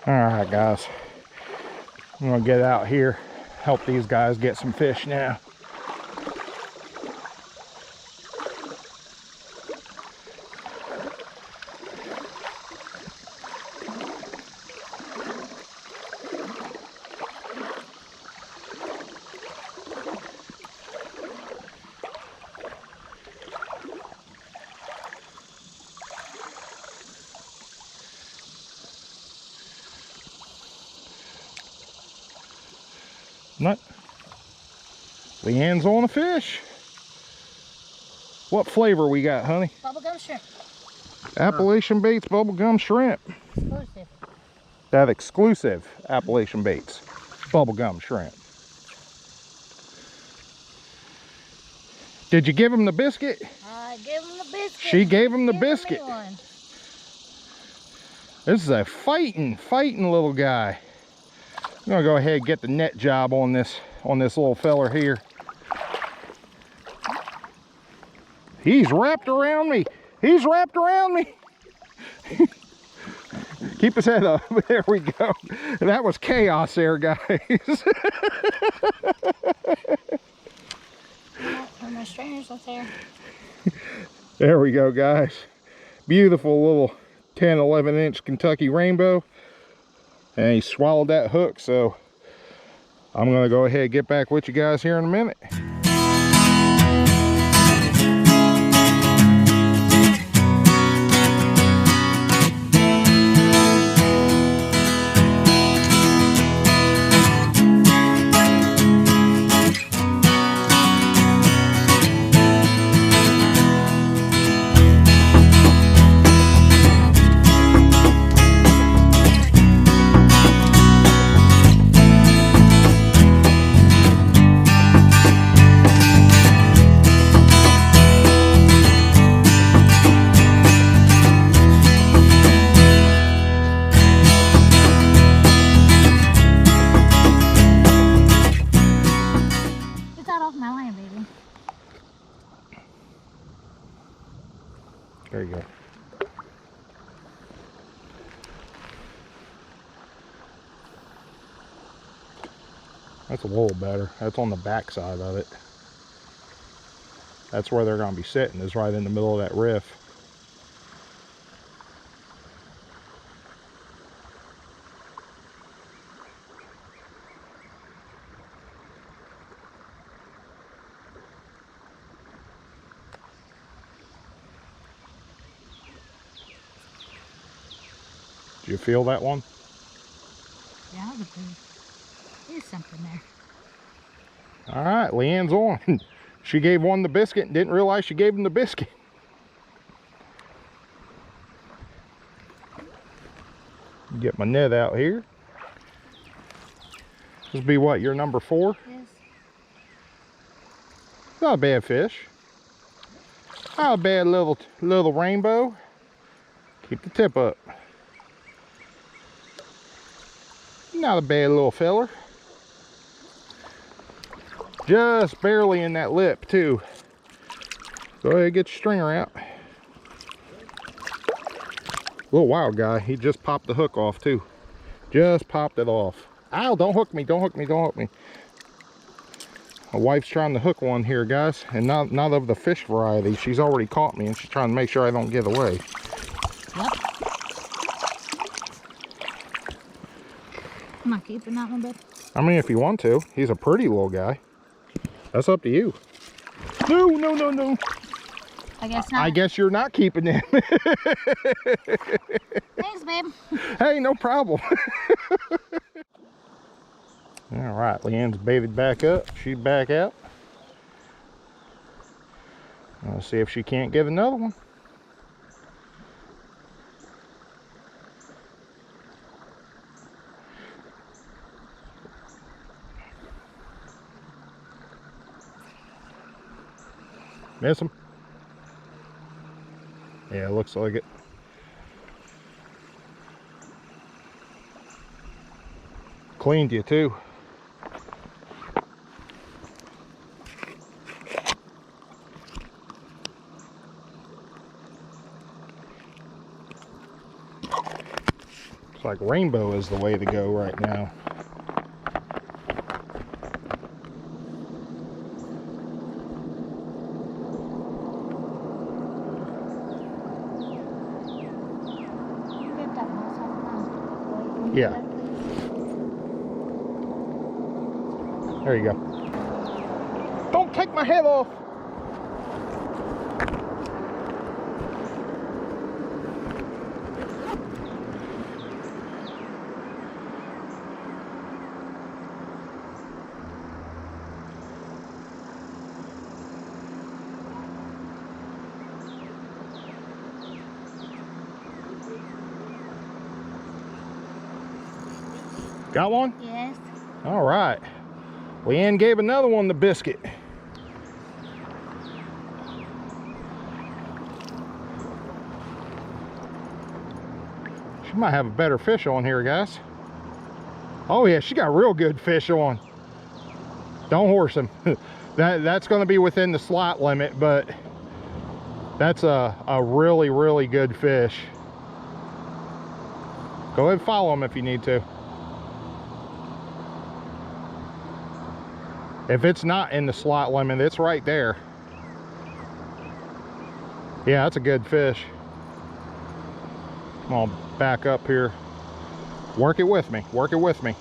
All right, guys. I'm gonna get out here, help these guys get some fish now. Not. LeeAnn's on a fish. What flavor we got, honey? Bubblegum shrimp. Appalachian Baits bubblegum shrimp. Exclusive. That exclusive Appalachian Baits bubblegum shrimp. Did you give him the biscuit? I gave him the biscuit. She gave him the Give biscuit. me one. This is a fighting little guy. I'm gonna go ahead and get the net job on this little feller here. He's wrapped around me. He's wrapped around me. Keep his head up. There we go. That was chaos there, guys. Put my strainers up there. There we go, guys. Beautiful little 10, 11-inch Kentucky rainbow. And he swallowed that hook, so I'm gonna go ahead and get back with you guys here in a minute. There you go. That's a little better. That's on the back side of it. That's where they're going to be sitting, is right in the middle of that riff. Do you feel that one? Yeah, there's something there. All right, LeeAnn's on. She gave one the biscuit and didn't realize she gave him the biscuit. Get my net out here. This will be what, your number 4? Yes. Not a bad fish. Not a bad little rainbow. Keep the tip up. Not a bad little feller. Just barely in that lip too. Go ahead and get your stringer out. Little wild guy. He just popped the hook off too. Just popped it off. Ow, don't hook me, don't hook me, don't hook me. My wife's trying to hook one here, guys, and not of the fish variety. She's already caught me and she's trying to make sure I don't get away. Yep. I'm not keeping that one, bud. I mean, if you want to. He's a pretty little guy. That's up to you. No, no, no, no. I guess not. I guess you're not keeping him. Thanks, babe. Hey, no problem. All right, LeeAnn's baited back up. She's back out. Let's see if she can't get another one. Miss him? Yeah, looks like it. Cleaned you too. like rainbow is the way to go right now. Yeah. There you go. Don't take my head off. Got one? Yes. All right. LeeAnn gave another one the biscuit. She might have a better fish on here, guys. Oh yeah, she got real good fish on. Don't horse him. That's going to be within the slot limit, but that's a really, really good fish. Go ahead and follow him if you need to. If it's not in the slot limit, it's right there. Yeah, that's a good fish. I'm gonna back up here. Work it with me, work it with me.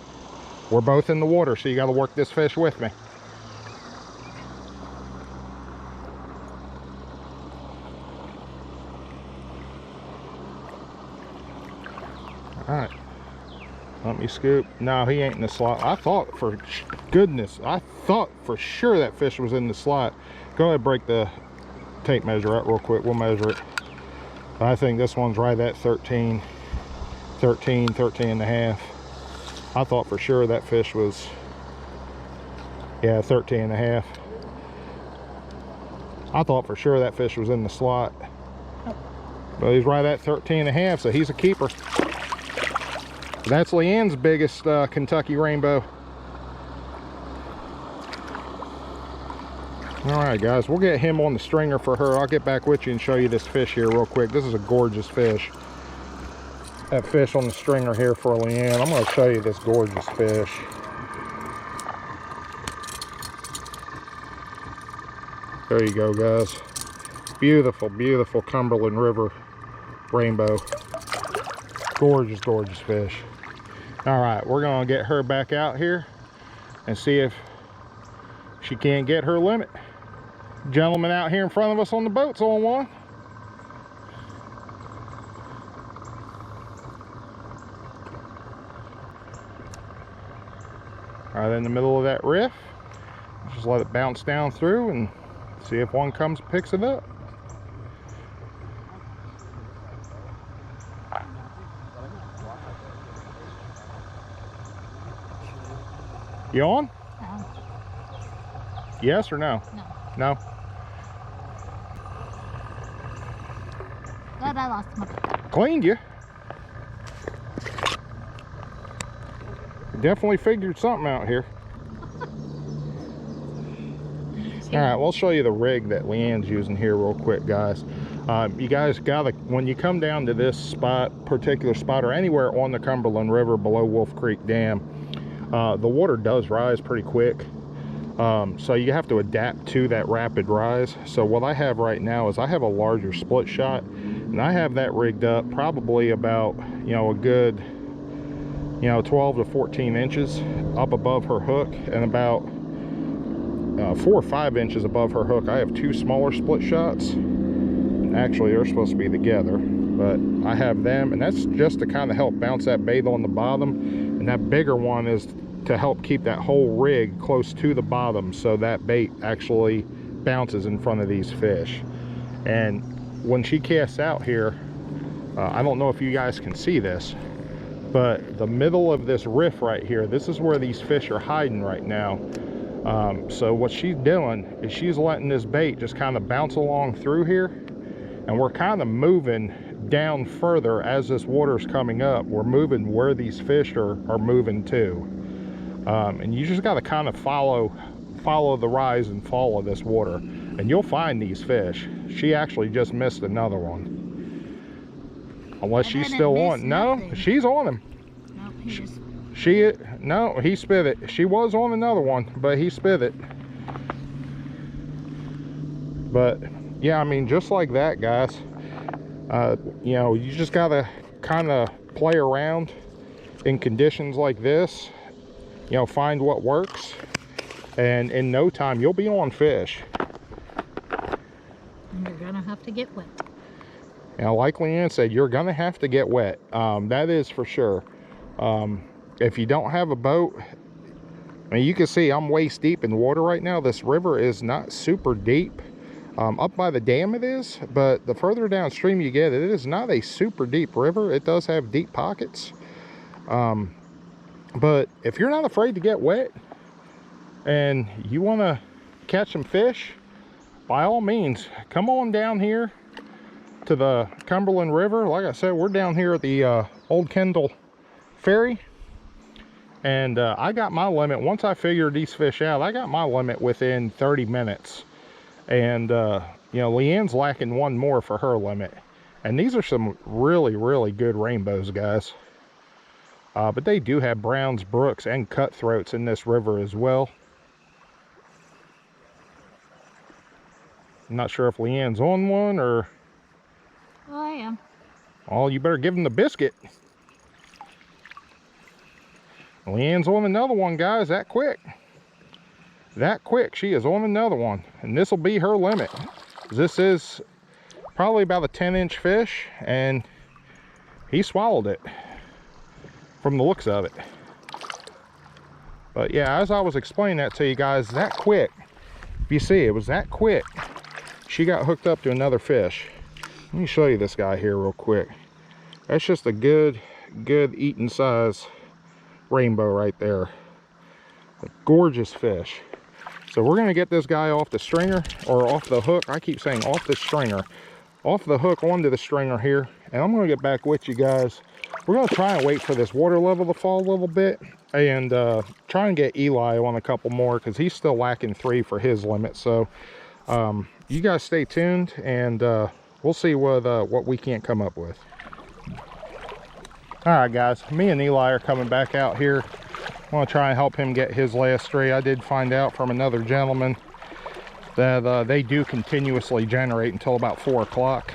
We're both in the water, so you gotta work this fish with me. All right. Let me scoop. No, he ain't in the slot. I thought for goodness, I thought for sure that fish was in the slot. Go ahead, break the tape measure out real quick. We'll measure it. I think this one's right at 13 and a half. I thought for sure that fish was, yeah, 13 and a half. I thought for sure that fish was in the slot. But he's right at 13 and a half, so he's a keeper. That's LeeAnn's biggest Kentucky rainbow. All right, guys, we'll get him on the stringer for her. I'll get back with you and show you this fish here real quick. This is a gorgeous fish. That fish on the stringer here for LeeAnn. I'm going to show you this gorgeous fish. There you go, guys. Beautiful, beautiful Cumberland River rainbow. Gorgeous, gorgeous fish. All right, we're gonna get her back out here and see if she can't get her limit. Gentleman out here in front of us on the boat's on one. Right in the middle of that riff. Just let it bounce down through and see if one comes and picks it up. You on? No. Yes or no? No. No? Glad I lost my. Cleaned you. Definitely figured something out here. All right, we'll show you the rig that LeeAnn's using here real quick, guys. You guys gotta, when you come down to this spot, particular spot, or anywhere on the Cumberland River below Wolf Creek Dam, the water does rise pretty quick. So you have to adapt to that rapid rise. So what I have right now is I have a larger split shot, and I have that rigged up probably about, you know, a good, you know, 12 to 14 inches up above her hook, and about 4 or 5 inches above her hook I have two smaller split shots. Actually, they're supposed to be together, but I have them, and that's just to kind of help bounce that bait on the bottom, and that bigger one is to help keep that whole rig close to the bottom so that bait actually bounces in front of these fish. And when she casts out here, I don't know if you guys can see this, but the middle of this riff right here, this is where these fish are hiding right now. So what she's doing is she's letting this bait just kind of bounce along through here, and we're kind of moving down further as this water's coming up. We're moving where these fish are moving to. And you just got to kind of follow the rise and fall of this water, and you'll find these fish. She actually just missed another one. Unless she's still on. No, she's on him. No, he spit it. She was on another one, but he spit it. But yeah, I mean, just like that, guys. You know, you just gotta kind of play around in conditions like this. You know, find what works, and in no time you'll be on fish. And you're gonna have to get wet. Now, like LeeAnn said, you're gonna have to get wet. That is for sure. If you don't have a boat, I mean, you can see I'm waist deep in water right now. This river is not super deep. Up by the dam it is, but the further downstream you get, it is not a super deep river. It does have deep pockets. But if you're not afraid to get wet and you want to catch some fish, by all means, come on down here to the Cumberland River. Like I said, we're down here at the old Kendall Ferry. And I got my limit. Once I figured these fish out, I got my limit within 30 minutes. And, you know, LeeAnn's lacking one more for her limit. And these are some really, really good rainbows, guys. But they do have browns, brooks, and cutthroats in this river as well. I'm not sure if LeeAnn's on one or... Oh, I am. Oh, you better give him the biscuit. LeeAnn's on another one, guys, that quick. That quick, she is on another one. And this will be her limit. This is probably about a 10-inch fish, and he swallowed it from the looks of it. But yeah, as I was explaining that to you guys, that quick, if you see, it was that quick, she got hooked up to another fish. Let me show you this guy here real quick. That's just a good eating size rainbow right there. A gorgeous fish. So we're going to get this guy off the stringer, or off the hook. I keep saying off the stringer. Off the hook onto the stringer here. And I'm going to get back with you guys. We're going to try and wait for this water level to fall a little bit. And try and get Eli on a couple more, because he's still lacking 3 for his limit. So you guys stay tuned, and we'll see what we can't come up with. All right, guys. Me and Eli are coming back out here. I want to try and help him get his last 3. I did find out from another gentleman that they do continuously generate until about 4 o'clock.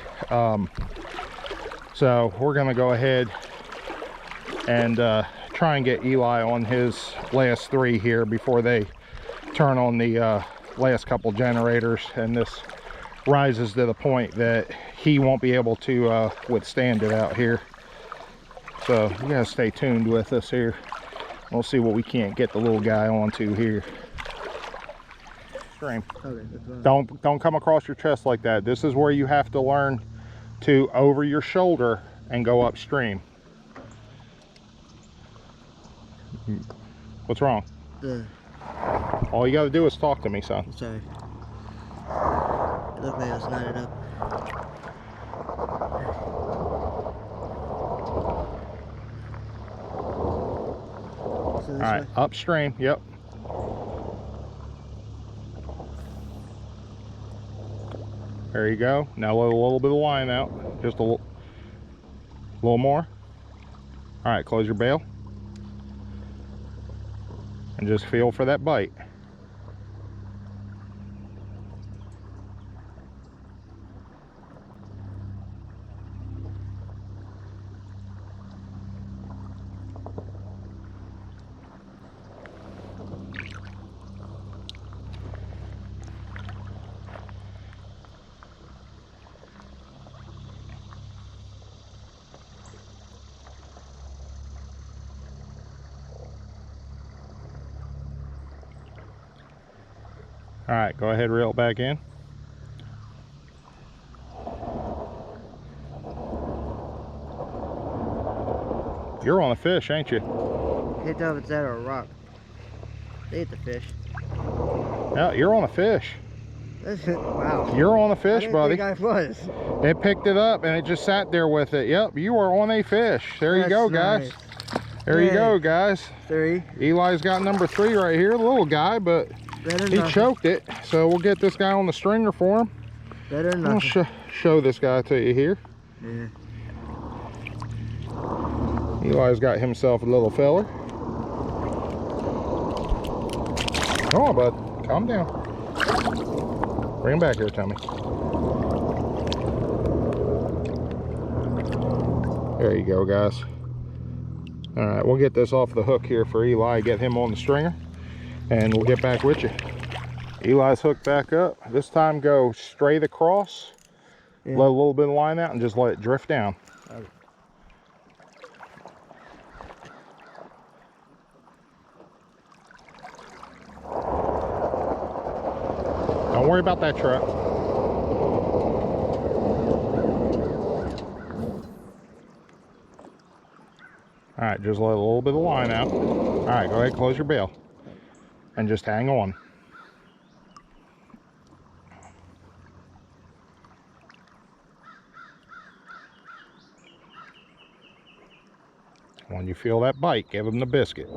So we're going to go ahead and try and get Eli on his last 3 here before they turn on the last couple generators, and this rises to the point that he won't be able to withstand it out here. So you guys stay tuned with us here. We'll see what we can't get the little guy onto here. Stream. Okay, don't come across your chest like that. This is where you have to learn to over your shoulder and go upstream. What's wrong? All you got to do is talk to me, son. Sorry. It looked like I was knotted up. So all right, upstream. Yep. There you go. Now let a little bit of line out. Just a little more. All right, close your bail. And just feel for that bite. All right, go ahead, reel it back in. You're on a fish, ain't you? Can't tell if it's that or a rock. They ate the fish. Yeah, you're on a fish. Wow. You're on a fish, buddy. I was. It picked it up and it just sat there with it. Yep, you are on a fish. There you go, guys. Nice. There you go, guys. 3. Eli's got number 3 right here, the little guy, but he choked it. So we'll get this guy on the stringer for him. Better than nothing. I'll show this guy to you here. Yeah. Eli's got himself a little feller. Come on, bud. Calm down. Bring him back here, Tommy. There you go, guys. All right, we'll get this off the hook here for Eli, get him on the stringer, and we'll get back with you. Eli's hooked back up. This time go straight across, let a little bit of line out, and just let it drift down. Okay. Don't worry about that Trout. All right, just let a little bit of line out. All right, go ahead, close your bail, and just hang on. When you feel that bite, give him the biscuit.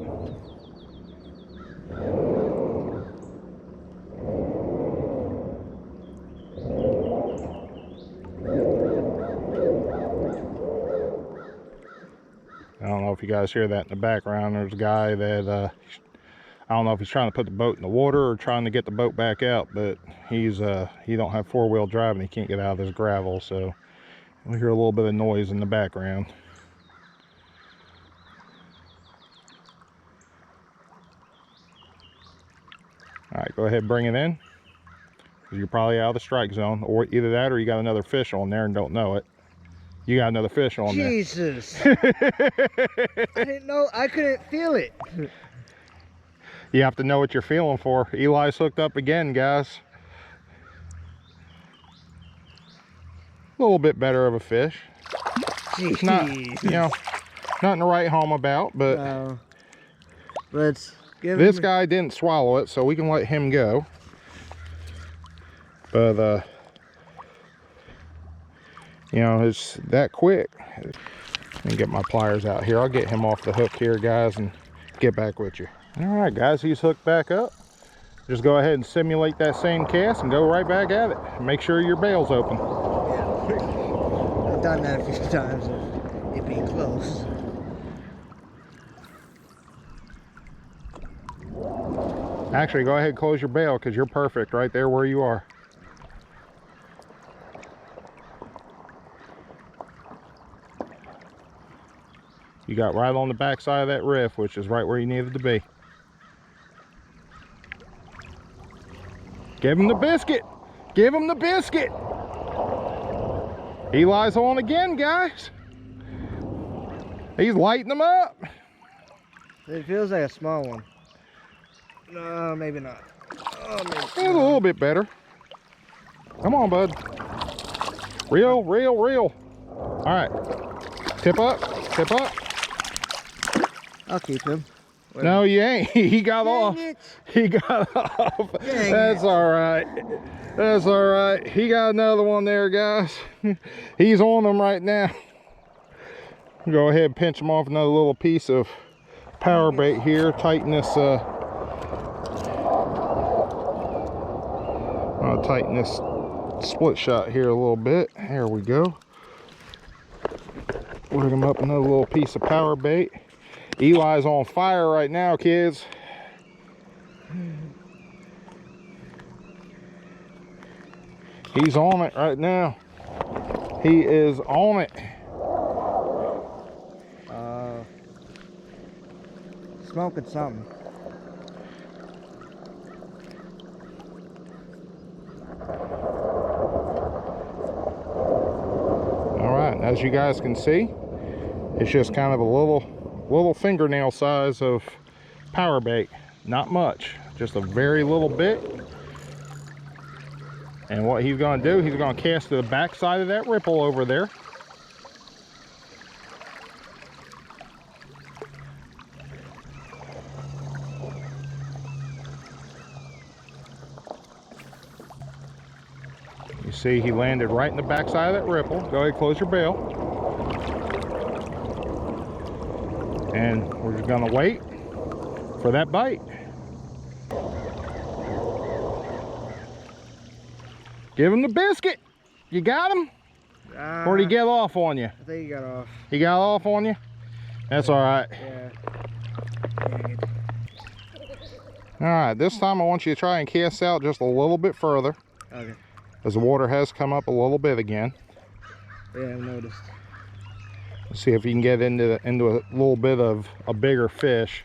I don't know if you guys hear that in the background. There's a guy that I don't know if he's trying to put the boat in the water or trying to get the boat back out, but he don't have four-wheel drive and he can't get out of this gravel, so we hear a little bit of noise in the background. All right, go ahead and bring it in. You're probably out of the strike zone, or either that or you got another fish on there and don't know it. You got another fish on there. Jesus. I didn't know. I couldn't feel it. You have to know what you're feeling for. Eli's hooked up again, guys. A little bit better of a fish. Jeez. Not, nothing to write home about, but let's give this guy didn't swallow it, so we can let him go. But it's that quick. Let me get my pliers out here. I'll get him off the hook here, guys, and get back with you. All right, guys, he's hooked back up. Just go ahead and simulate that same cast and go right back at it. Make sure your bail's open. Yeah, I've done that a few times. It being close. Actually, go ahead and close your bail because you're perfect right there where you are. You got right on the back side of that riff, which is right where you needed to be. Give him the biscuit. Give him the biscuit. Eli's on again, guys. He's lighting them up. It feels like a small one. No, maybe not. Oh, maybe. It's a little bit better. Come on, bud. Reel, reel, reel. All right. Tip up, tip up. I'll keep him. Wait. No, you ain't. He got off. It. He got off. Dang That's it. all right. That's all right. He got another one there, guys. He's on them right now. Go ahead and pinch him off another little piece of power bait here. Tighten this. I'll tighten this split shot here a little bit. There we go. Rig him up another little piece of power bait. Eli's on fire right now, kids. He's on it right now. He is on it. Smoking something. All right, as you guys can see, it's just kind of a little fingernail size of power bait. Not much, just a very little bit. And what he's going to do, he's going to cast to the back side of that ripple over there. You see he landed right in the back side of that ripple. Go ahead, close your bail. And we're just going to wait for that bite. Give him the biscuit. You got him? Or did he get off on you? I think he got off. He got off on you? That's all right. Yeah. Dang it. All right, this time I want you to try and cast out just a little bit further, Okay. as the water has come up a little bit again. Yeah, I've noticed. Let's see if you can get into a little bit of a bigger fish.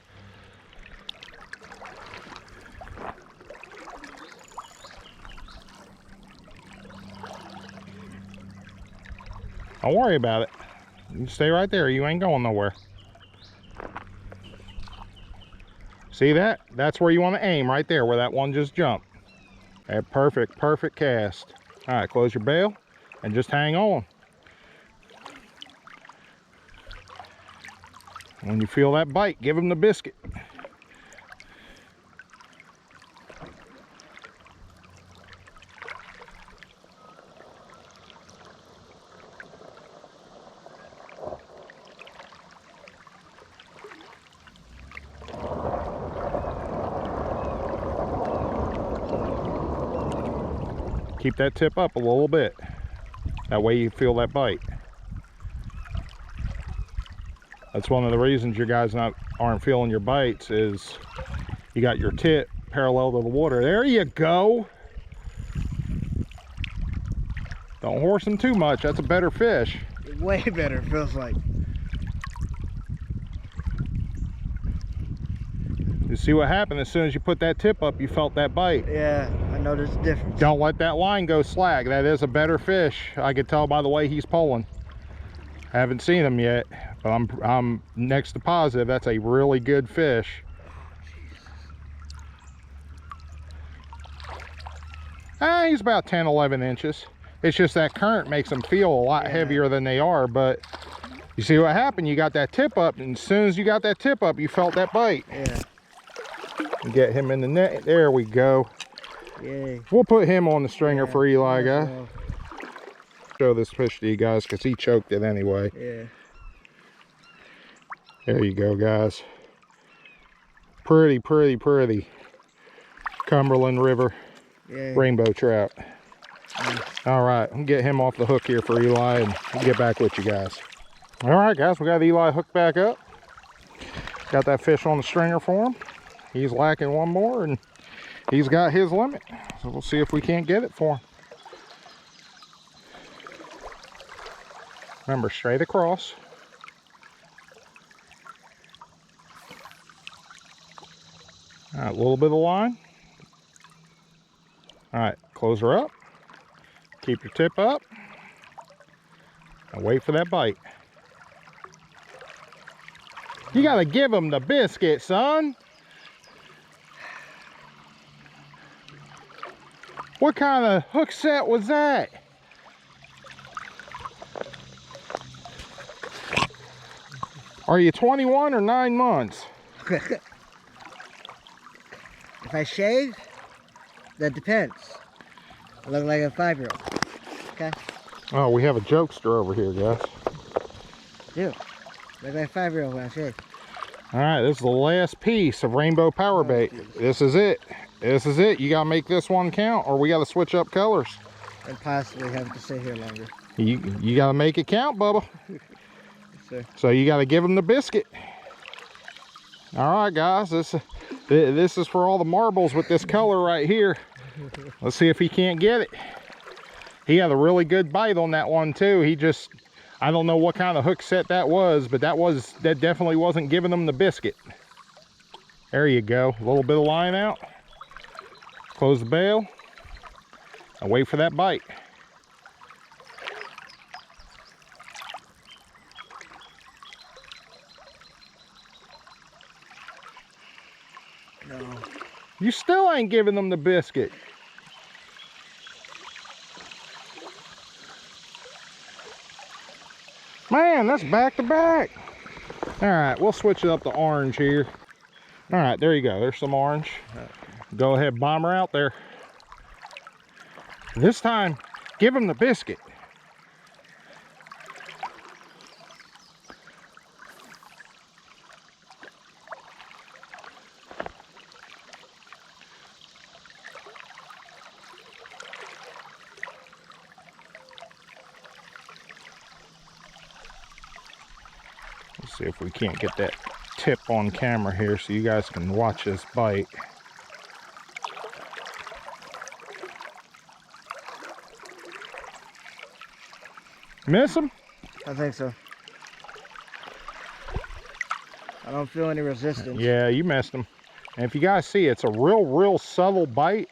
Don't worry about it. You stay right there. You ain't going nowhere. See that? That's where you want to aim, right there, where that one just jumped. Perfect cast. All right, close your bail and just hang on. When you feel that bite, give him the biscuit. Keep that tip up a little bit. That way you feel that bite. That's one of the reasons you guys aren't feeling your bites, is you got your tip parallel to the water. There you go. Don't horse them too much. That's a better fish. Way better, feels like. You see what happened as soon as you put that tip up, you felt that bite. Yeah, I noticed the difference. Don't let that line go slack. That is a better fish. I could tell by the way he's pulling. I haven't seen him yet, but I'm next to positive that's a really good fish. He's about 10-11 inches. It's just that current makes them feel a lot heavier than they are, but you see what happened? You got that tip up, and as soon as you got that tip up, you felt that bite. Yeah. Get him in the net. There we go. Yay. We'll put him on the stringer for Eli, guys. Well. Show this fish to you guys because he choked it anyway. Yeah. There you go, guys. Pretty Cumberland River rainbow trout. All right, I'll get him off the hook here for Eli and we'll get back with you guys. All right, guys, we got Eli hooked back up. Got that fish on the stringer for him. He's lacking one more and he's got his limit. So we'll see if we can't get it for him. Remember, straight across. All right, a little bit of line. All right, close her up. Keep your tip up. And wait for that bite. You gotta give him the biscuit, son. What kind of hook set was that? Are you 21 or 9 months? If I shave, that depends. I look like a 5-year-old. Okay? Oh, we have a jokester over here, guys. Dude, look like a 5-year-old when I shave. All right, this is the last piece of rainbow power bait. This is it. This is it. You gotta make this one count, or we gotta switch up colors. And possibly have to stay here longer. You gotta make it count, Bubba. Yes, sir. So you gotta give him the biscuit. All right, guys. This is for all the marbles with this color right here. Let's see if he can't get it. He had a really good bite on that one too. I don't know what kind of hook set that was, but that definitely wasn't giving him the biscuit. There you go. A little bit of line out. Close the bail and wait for that bite. No. You still ain't giving them the biscuit. Man, that's back to back. All right, we'll switch it up to orange here. All right, there you go. There's some orange. Go ahead, bomb her out there. This time, give him the biscuit. See if we can't get that tip on camera here so you guys can watch this bite. Miss him? I think so. I don't feel any resistance. Yeah, you missed him. And if you guys see, it's a real subtle bite.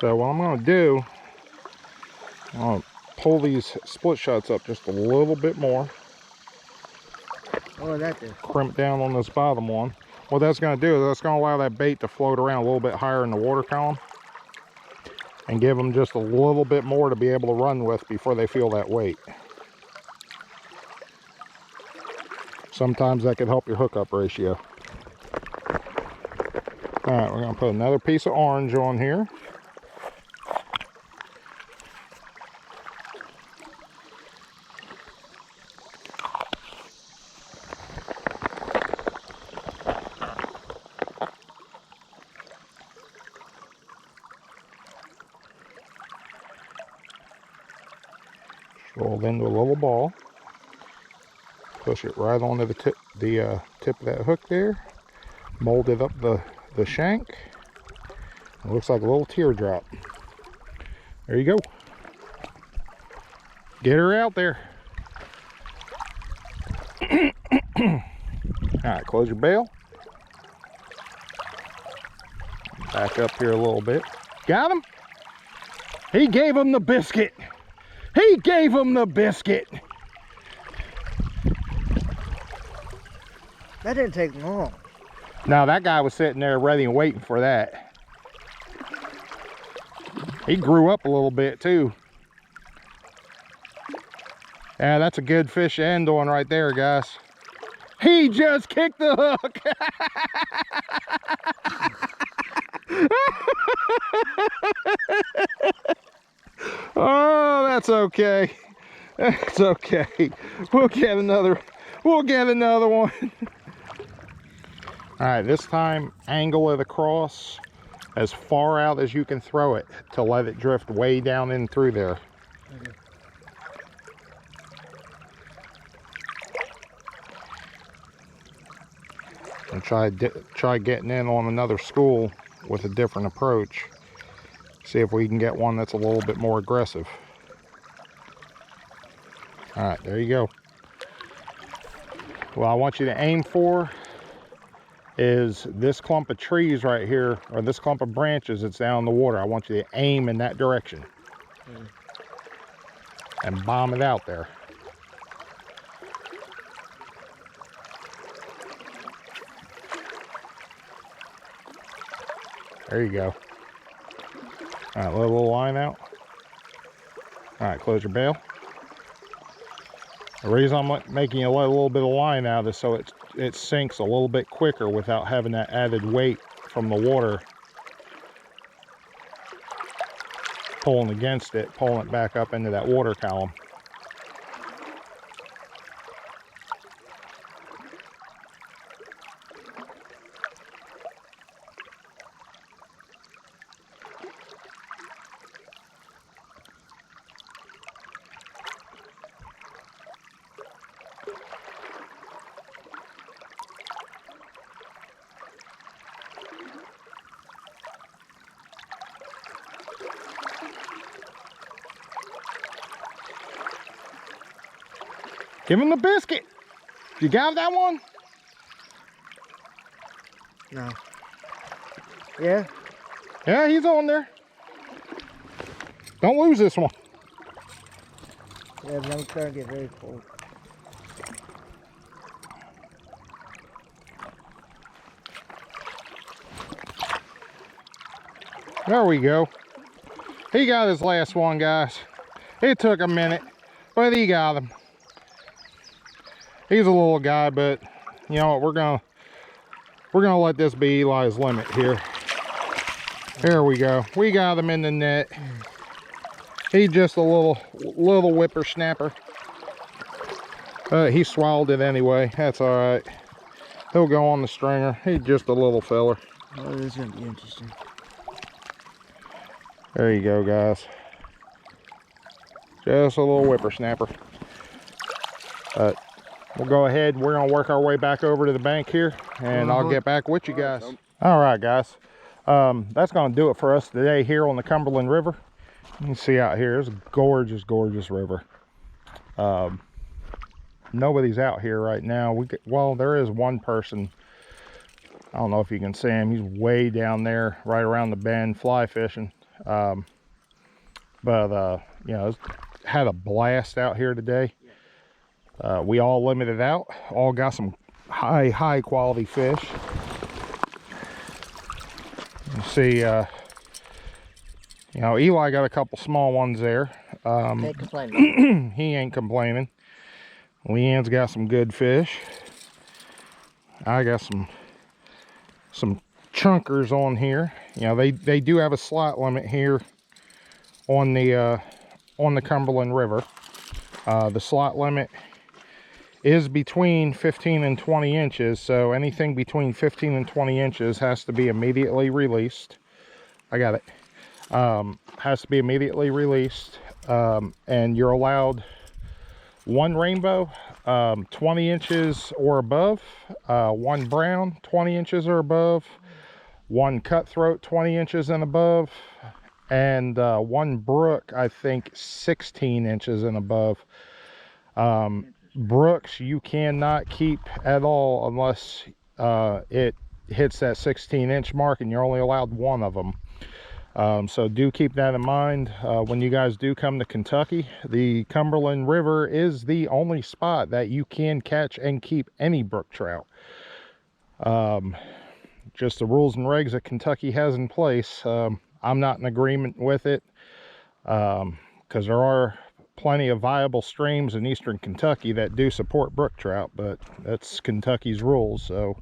So what I'm going to do, I'm going to pull these split shots up just a little bit more. What was that do? Crimp down on this bottom one. What that's going to do is that's going to allow that bait to float around a little bit higher in the water column and give them just a little bit more to be able to run with before they feel that weight. Sometimes that can help your hookup ratio. All right, we're going to put another piece of orange on here. Roll it into a little ball. Push it right onto the tip of that hook there. Mold it up the shank. It looks like a little teardrop. There you go. Get her out there. All right, close your bail. Back up here a little bit. Got him? He gave him the biscuit. He gave him the biscuit. That didn't take long. Now that guy was sitting there ready and waiting for that. He grew up a little bit too. Yeah, that's a good fish to end on right there, guys. He just kicked the hook. Oh, that's okay. That's okay. We'll get another one. All right, this time angle it across as far out as you can throw it to let it drift way down in through there. Okay. And try getting in on another school with a different approach. See if we can get one that's a little bit more aggressive. All right, there you go. What I want you to aim for is this clump of trees right here, or this clump of branches that's down in the water. I want you to aim in that direction and bomb it out there. There you go. All right, let a little line out. All right, close your bail. The reason I'm making you let a little bit of line out is so it sinks a little bit quicker without having that added weight from the water pulling against it, pulling it back up into that water column. Give him the biscuit. You got that one? No. Yeah? Yeah, he's on there. Don't lose this one. Yeah, but I'm starting to get very cold. There we go. He got his last one, guys. It took a minute, but he got him. He's a little guy, but you know what, we're gonna let this be Eli's limit here. There we go. We got him in the net. He's just a little whippersnapper. He swallowed it anyway. That's all right. He'll go on the stringer. He's just a little feller. Oh, this is gonna be interesting. There you go, guys. Just a little whippersnapper. But we'll go ahead. We're gonna work our way back over to the bank here, and I'll get back with you guys. All right, guys. That's gonna do it for us today here on the Cumberland River. You can see out here, it's a gorgeous, gorgeous river. Nobody's out here right now. Well, there is one person. I don't know if you can see him. He's way down there, right around the bend, fly fishing. You know, had a blast out here today. We all limited out, all got some high quality fish. You see, you know, Eli got a couple small ones there. Can't complain. He ain't complaining. LeeAnn's got some good fish. I got some chunkers on here. You know, they do have a slot limit here on the Cumberland River. The slot limit is between 15 and 20 inches, so anything between 15 and 20 inches has to be immediately released. I got it. Has to be immediately released, and you're allowed one rainbow 20 inches or above, one brown 20 inches or above, one cutthroat 20 inches and above, and one brook, I think 16 inches and above. Brooks you cannot keep at all unless it hits that 16-inch mark, and you're only allowed one of them. So do keep that in mind when you guys do come to Kentucky. The Cumberland River is the only spot that you can catch and keep any brook trout. Just the rules and regs that Kentucky has in place. I'm not in agreement with it, because there are plenty of viable streams in eastern Kentucky that do support brook trout, but that's Kentucky's rules, so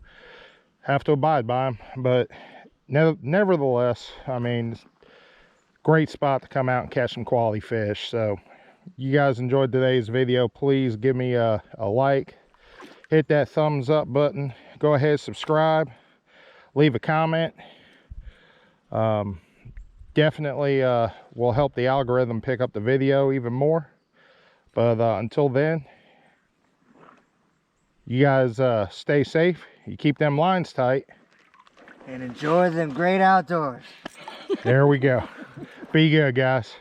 have to abide by them. But nevertheless, I mean, great spot to come out and catch some quality fish. So you guys enjoyed today's video, please give me a like, hit that thumbs up button, go ahead, subscribe, leave a comment. Definitely will help the algorithm pick up the video even more. But until then, you guys stay safe, you keep them lines tight, And enjoy them great outdoors. there we go. Be good, guys.